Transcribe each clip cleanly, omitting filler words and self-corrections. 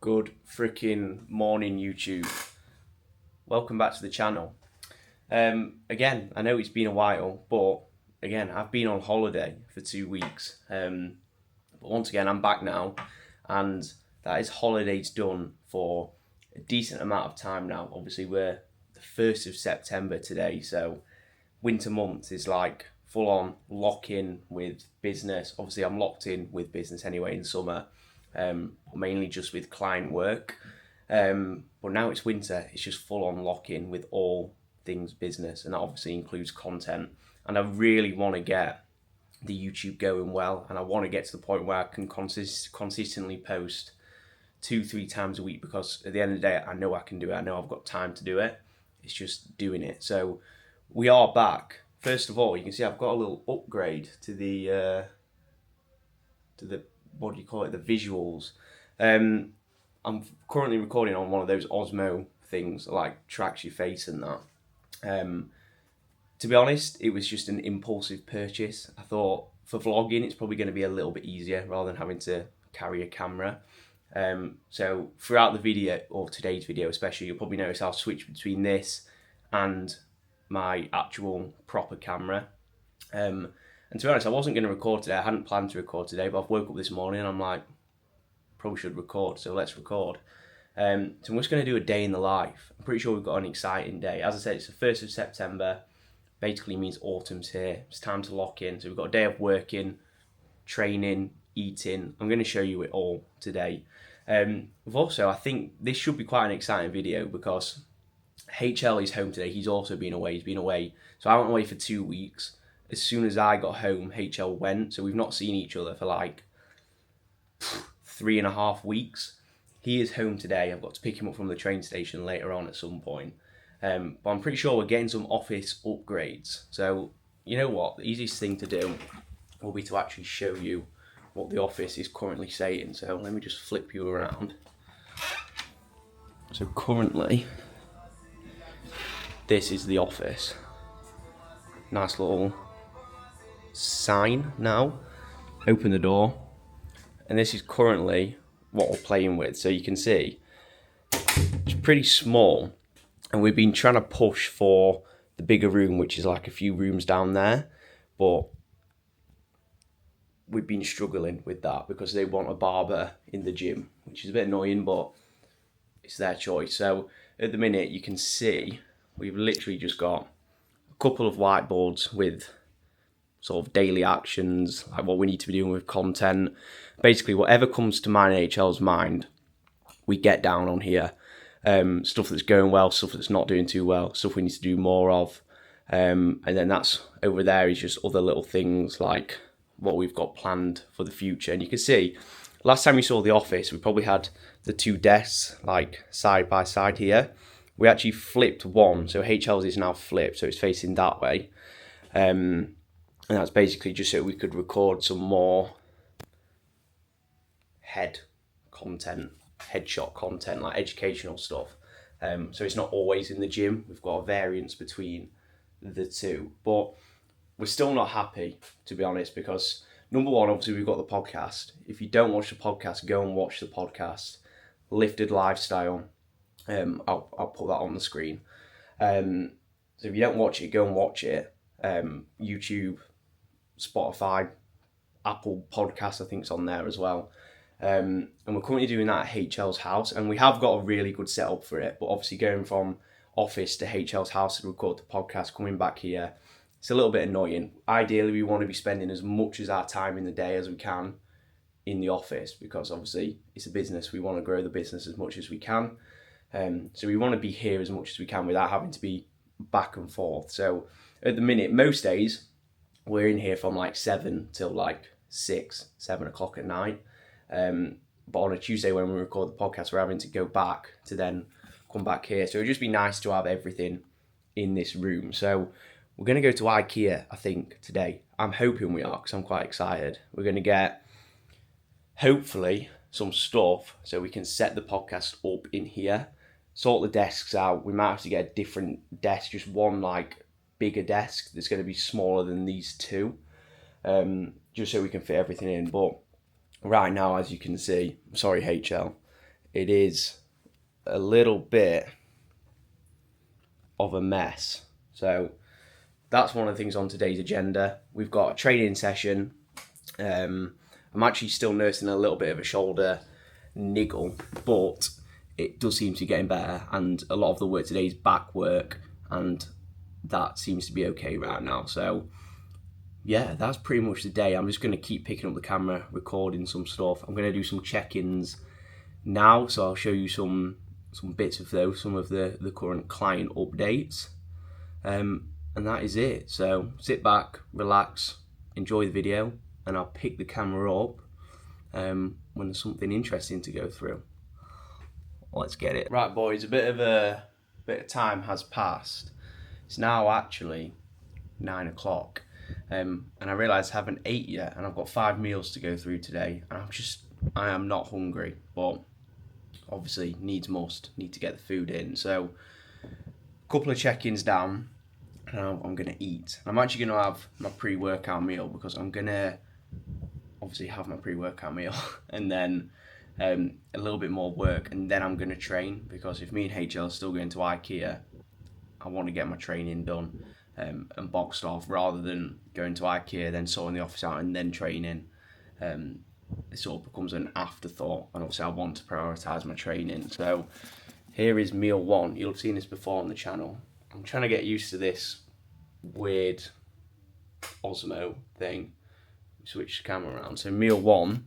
Good freaking morning, YouTube. Welcome back to the channel. Again, I know it's been a while, but again, I've been on holiday for 2 weeks. But once again, I'm back now, and that is holidays done for a decent amount of time now. Obviously, we're the 1st of September today, so winter months is like full on lock in with business. Obviously, I'm locked in with business anyway in summer. Mainly just with client work. But now it's winter, it's just full on lock in with all things business, and that obviously includes content. And I really want to get the YouTube going well, and I want to get to the point where I can consistently post 2-3 times a week, because at the end of the day, I know I can do it. I know I've got time to do it. It's just doing it. So we are back. First of all, you can see I've got a little upgrade to the what do you call it, the visuals. I'm currently recording on one of those Osmo things that like tracks your face and that. To be honest, it was just an impulsive purchase. I thought for vlogging it's probably going to be a little bit easier rather than having to carry a camera. So throughout the video, or today's video especially, you'll probably notice I'll switch between this and my actual proper camera. And to be honest, I wasn't going to record today. I hadn't planned to record today, but I've woke up this morning and I'm like, probably should record, so let's record. So I'm just going to do a day in the life. I'm pretty sure we've got an exciting day. As I said, it's the 1st of September. Basically means autumn's here. It's time to lock in. So we've got a day of working, training, eating. I'm going to show you it all today. We've also, I think this should be quite an exciting video because HL is home today. He's also been away. He's been away. So I went away for 2 weeks. As soon as I got home, HL went. So we've not seen each other for like 3.5 weeks. He is home today. I've got to pick him up from the train station later on at some point. But I'm pretty sure we're getting some office upgrades. So you know what? The easiest thing to do will be to actually show you what the office is currently saying. So let me just flip you around. So currently, this is the office. Nice little sign now. Open the door. And this is currently what we're playing with. So you can see it's pretty small. And we've been trying to push for the bigger room, which is like a few rooms down there. But we've been struggling with that because they want a barber in the gym, which is a bit annoying, but it's their choice. So at the minute, you can see we've literally just got a couple of whiteboards with sort of daily actions, like what we need to be doing with content. Basically, whatever comes to mine and HL's mind, we get down on here. Stuff that's going well, stuff that's not doing too well, stuff we need to do more of. And then that's over there is just other little things like what we've got planned for the future. And you can see, last time we saw the office, we probably had the 2 desks like side by side here. We actually flipped one, so HL's is now flipped, so it's facing that way. And that's basically just so we could record some more headshot content, like educational stuff. So it's not always in the gym. We've got a variance between the two. But we're still not happy, to be honest, because number one, obviously we've got the podcast. If you don't watch the podcast, go and watch the podcast. Lifted Lifestyle. I'll put that on the screen. So if you don't watch it, go and watch it. YouTube, Spotify, Apple Podcasts, I think it's on there as well. And we're currently doing that at HL's house, and we have got a really good setup for it. But obviously going from office to HL's house to record the podcast, coming back here, it's a little bit annoying. Ideally, we want to be spending as much as our time in the day as we can in the office, because obviously it's a business. We want to grow the business as much as we can. So we want to be here as much as we can without having to be back and forth. So at the minute, most days, we're in here from like 7 till like 6, 7 o'clock at night. But on a Tuesday when we record the podcast, we're having to go back to then come back here. So it'd just be nice to have everything in this room. So we're going to go to IKEA, I think, today. I'm hoping we are, because I'm quite excited. We're going to get, hopefully, some stuff so we can set the podcast up in here, sort the desks out. We might have to get a different desk, just one like bigger desk that's going to be smaller than these two, just so we can fit everything in. But right now, as you can see, sorry HL, it is a little bit of a mess. So that's one of the things on today's agenda. We've got a training session. I'm actually still nursing a little bit of a shoulder niggle, but it does seem to be getting better, and a lot of the work today is back work, and that seems to be okay right now. So yeah, that's pretty much the day. I'm just going to keep picking up the camera, recording some stuff. I'm going to do some check-ins now, so I'll show you some bits of those, some of the current client updates, and that is it. So sit back, relax, enjoy the video, and I'll pick the camera up when there's something interesting to go through. Let's get it. Right, boys, a bit of time has passed. It's now actually 9 o'clock, and I realise I haven't ate yet, and I've got 5 meals to go through today, and I am not hungry, but obviously needs must, need to get the food in. So a couple of check-ins down, and I'm gonna eat. I'm actually gonna have my pre-workout meal, because I'm gonna obviously have my pre-workout meal and then a little bit more work, and then I'm gonna train, because if me and HL are still going to IKEA, I want to get my training done and boxed off, rather than going to IKEA, then sorting the office out and then training. It sort of becomes an afterthought, and obviously I want to prioritise my training. So here is meal 1. You'll have seen this before on the channel. I'm trying to get used to this weird Osmo thing. Switch the camera around. So meal 1.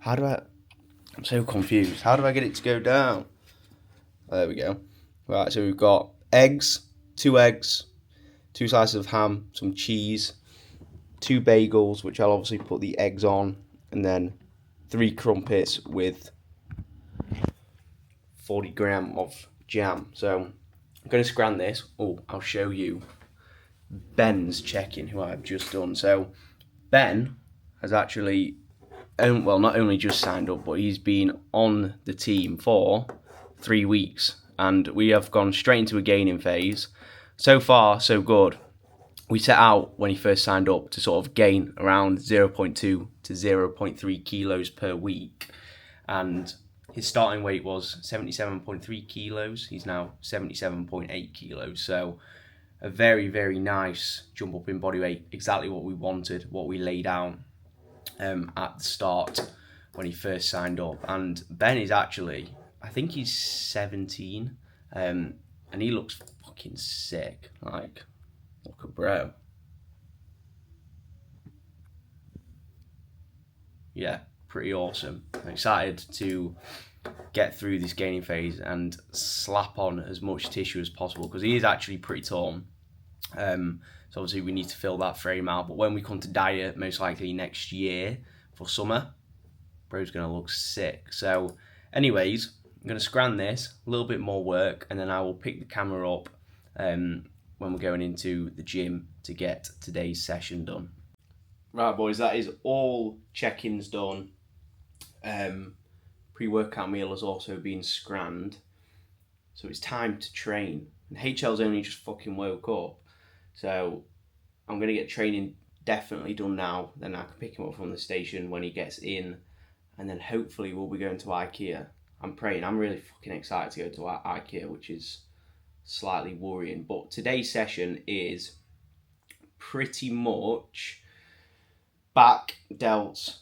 I'm so confused. How do I get it to go down? There we go. Right, so we've got eggs, 2 eggs, 2 slices of ham, some cheese, 2 bagels, which I'll obviously put the eggs on, and then 3 crumpets with 40 gram of jam. So I'm going to scran this. Oh, I'll show you Ben's check-in, who I've just done. So Ben has actually, well, not only just signed up, but he's been on the team for 3 weeks, and we have gone straight into a gaining phase. So far, so good. We set out when he first signed up to sort of gain around 0.2 to 0.3 kilos per week, and his starting weight was 77.3 kilos. He's now 77.8 kilos. So a very, very nice jump up in body weight, exactly what we wanted, what we laid out at the start when he first signed up. And Ben is actually, I think he's 17, and he looks fucking sick. Like, look at bro. Yeah, pretty awesome. I'm excited to get through this gaining phase and slap on as much tissue as possible, because he is actually pretty tall. So obviously we need to fill that frame out, but when we come to diet, most likely next year for summer, bro's gonna look sick. So anyways, I'm gonna scran this, a little bit more work, and then I will pick the camera up when we're going into the gym to get today's session done. Right, boys, that is all check-ins done. Pre-workout meal has also been scranned, so it's time to train. And HL's only just fucking woke up, so I'm gonna get training definitely done now. Then I can pick him up from the station when he gets in, and then hopefully we'll be going to IKEA. I'm praying. I'm really fucking excited to go to IKEA, which is slightly worrying. But today's session is pretty much back, delts,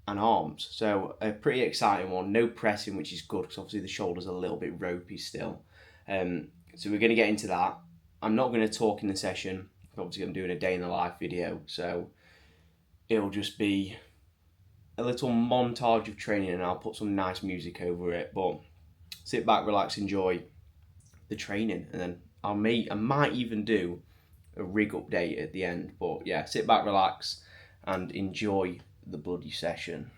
and arms. So a pretty exciting one. No pressing, which is good, because obviously the shoulder's a little bit ropey still. So we're going to get into that. I'm not going to talk in the session. Obviously I'm doing a day in the life video, so it'll just be a little montage of training, and I'll put some nice music over it. But sit back, relax, enjoy the training, and then I might even do a rig update at the end. But yeah, sit back, relax, and enjoy the bloody session.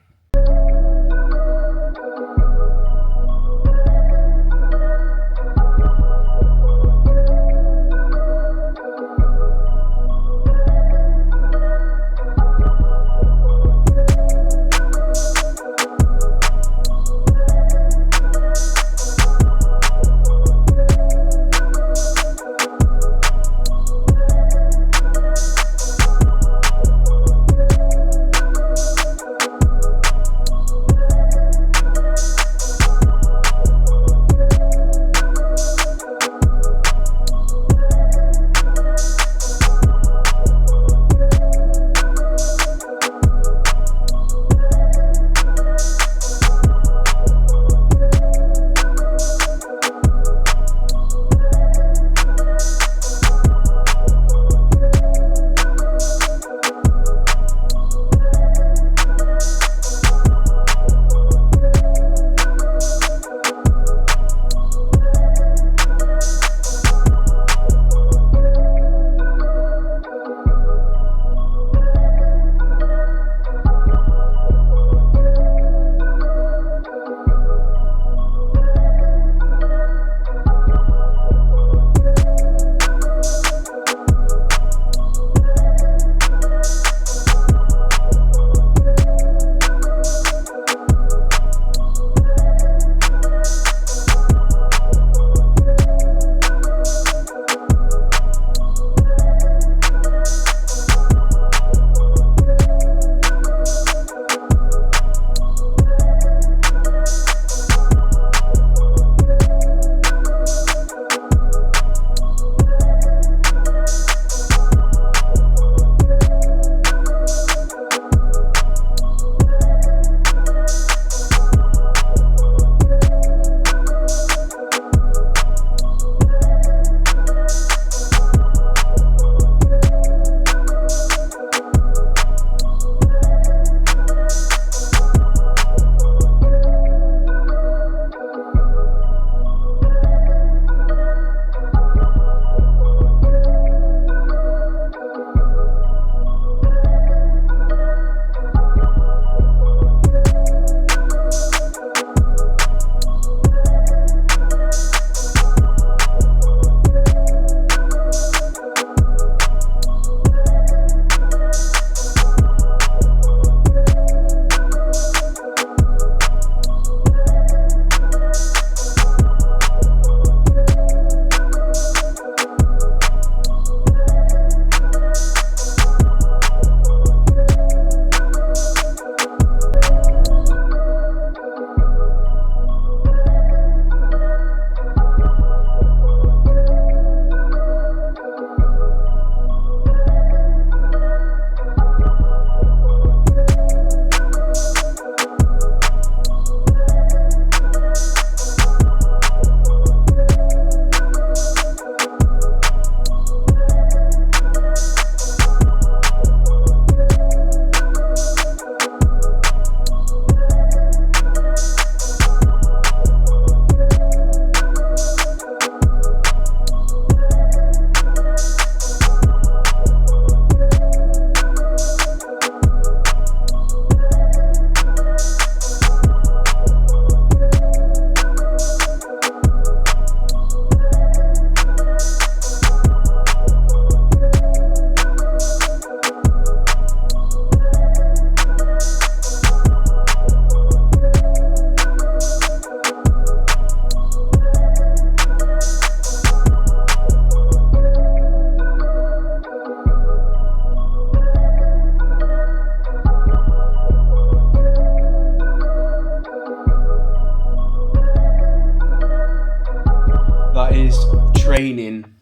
guys, training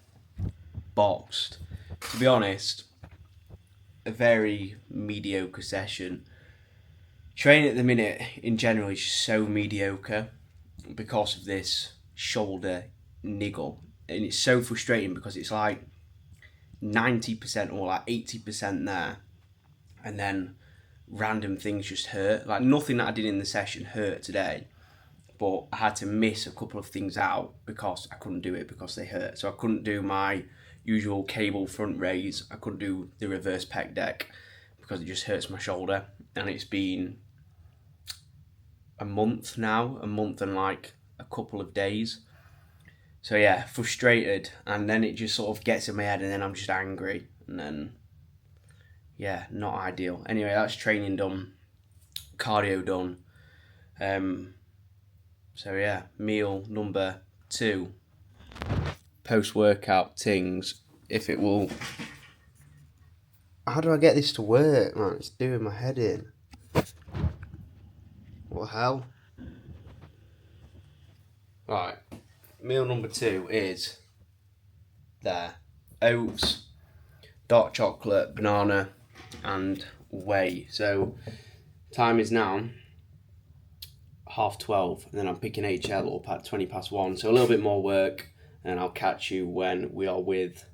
boxed. To be honest, a very mediocre session. Training at the minute in general is so mediocre because of this shoulder niggle, and it's so frustrating because it's like 90% or like 80% there, and then random things just hurt. Like nothing that I did in the session hurt today, but I had to miss a couple of things out because I couldn't do it because they hurt. So I couldn't do my usual cable front raise. I couldn't do the reverse pec deck because it just hurts my shoulder. And it's been a month now, a month and like a couple of days. So yeah, frustrated, and then it just sort of gets in my head, and then I'm just angry, and then yeah, not ideal. Anyway, that's training done, cardio done. So yeah, meal number 2, post-workout things. If it will, how do I get this to work, man? It's doing my head in. What the hell? Right, meal number 2 is there. Oats, dark chocolate, banana, and whey. So time is now 12:30, and then I'm picking HL up at 1:20. So a little bit more work, and I'll catch you when we are with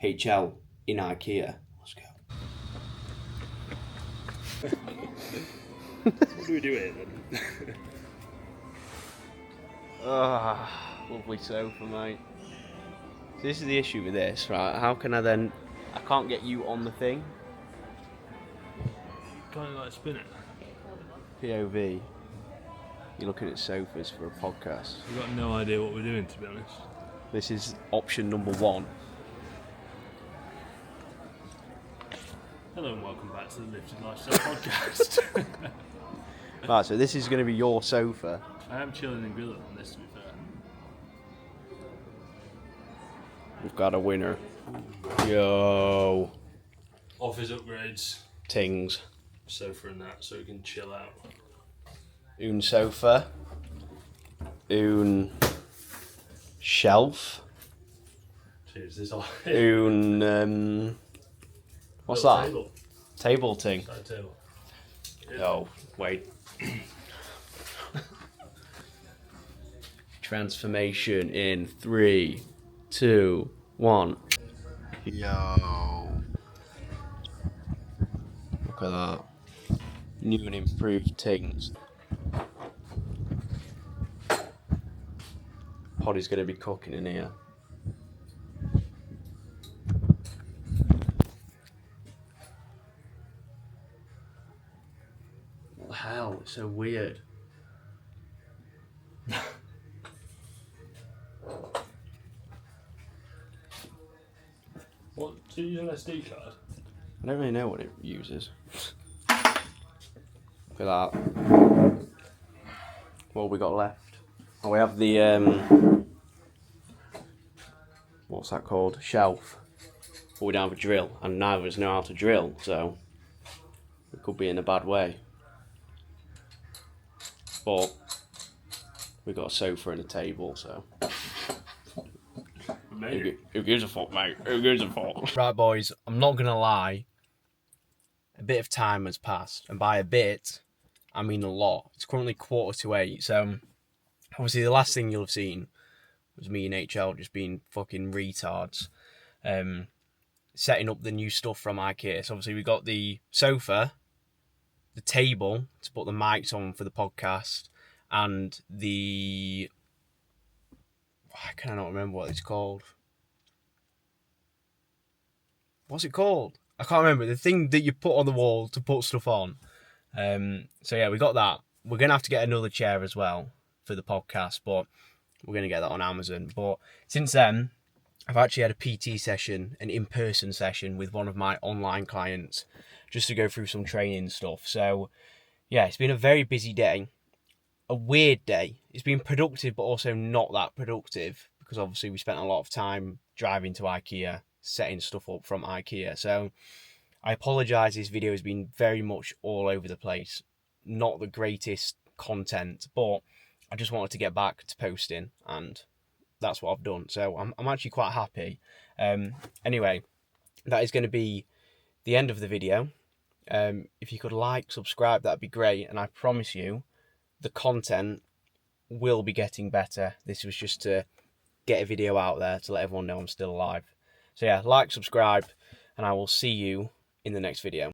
HL in IKEA. Let's go. What do we do here then? Lovely sofa, mate. So this is the issue with this, right? How can I then... I can't get you on the thing. Can't you like spin it? POV. You're looking at sofas for a podcast. We've got no idea what we're doing, to be honest. This is option number 1. Hello and welcome back to the Lifted Lifestyle Podcast. Right, so this is going to be your sofa. I am chilling and grilling on this, to be fair. We've got a winner. Yo. Office upgrades, Tings. sofa and that, so we can chill out. Un sofa. Un shelf. Cheers, this all. Un what's Little that? Table. Table thing. Side table. Oh, wait. Transformation in 3, 2, 1. Yo. Look at that. New and improved things. Poddy's going to be cooking in here. What the hell? It's so weird. What, do you use an SD card? I don't really know what it uses. Look at that. What have we got left? Oh, we have the what's that called? Shelf. But we don't have a drill, and neither of us know how to drill, so we could be in a bad way. But we got a sofa and a table, so who gives a fuck, mate? Who gives a fuck? Right, boys, I'm not gonna lie. A bit of time has passed, and by a bit, I mean a lot. It's currently 7:45, so obviously the last thing you'll have seen was me and HL just being fucking retards, setting up the new stuff from IKEA. So obviously we got the sofa, the table to put the mics on for the podcast, and the... I cannot remember what it's called. What's it called? I can't remember. The thing that you put on the wall to put stuff on. So yeah, we got that. We're going to have to get another chair as well for the podcast, but we're going to get that on Amazon. But since then, I've actually had a PT session, an in-person session with one of my online clients, just to go through some training stuff. So yeah, it's been a very busy day, a weird day. It's been productive, but also not that productive, because obviously we spent a lot of time driving to IKEA, setting stuff up from IKEA. So I apologise, this video has been very much all over the place. Not the greatest content, but I just wanted to get back to posting, and that's what I've done. So I'm actually quite happy. Anyway, that is going to be the end of the video. If you could like, subscribe, that'd be great. And I promise you, the content will be getting better. This was just to get a video out there to let everyone know I'm still alive. So yeah, like, subscribe, and I will see you in the next video.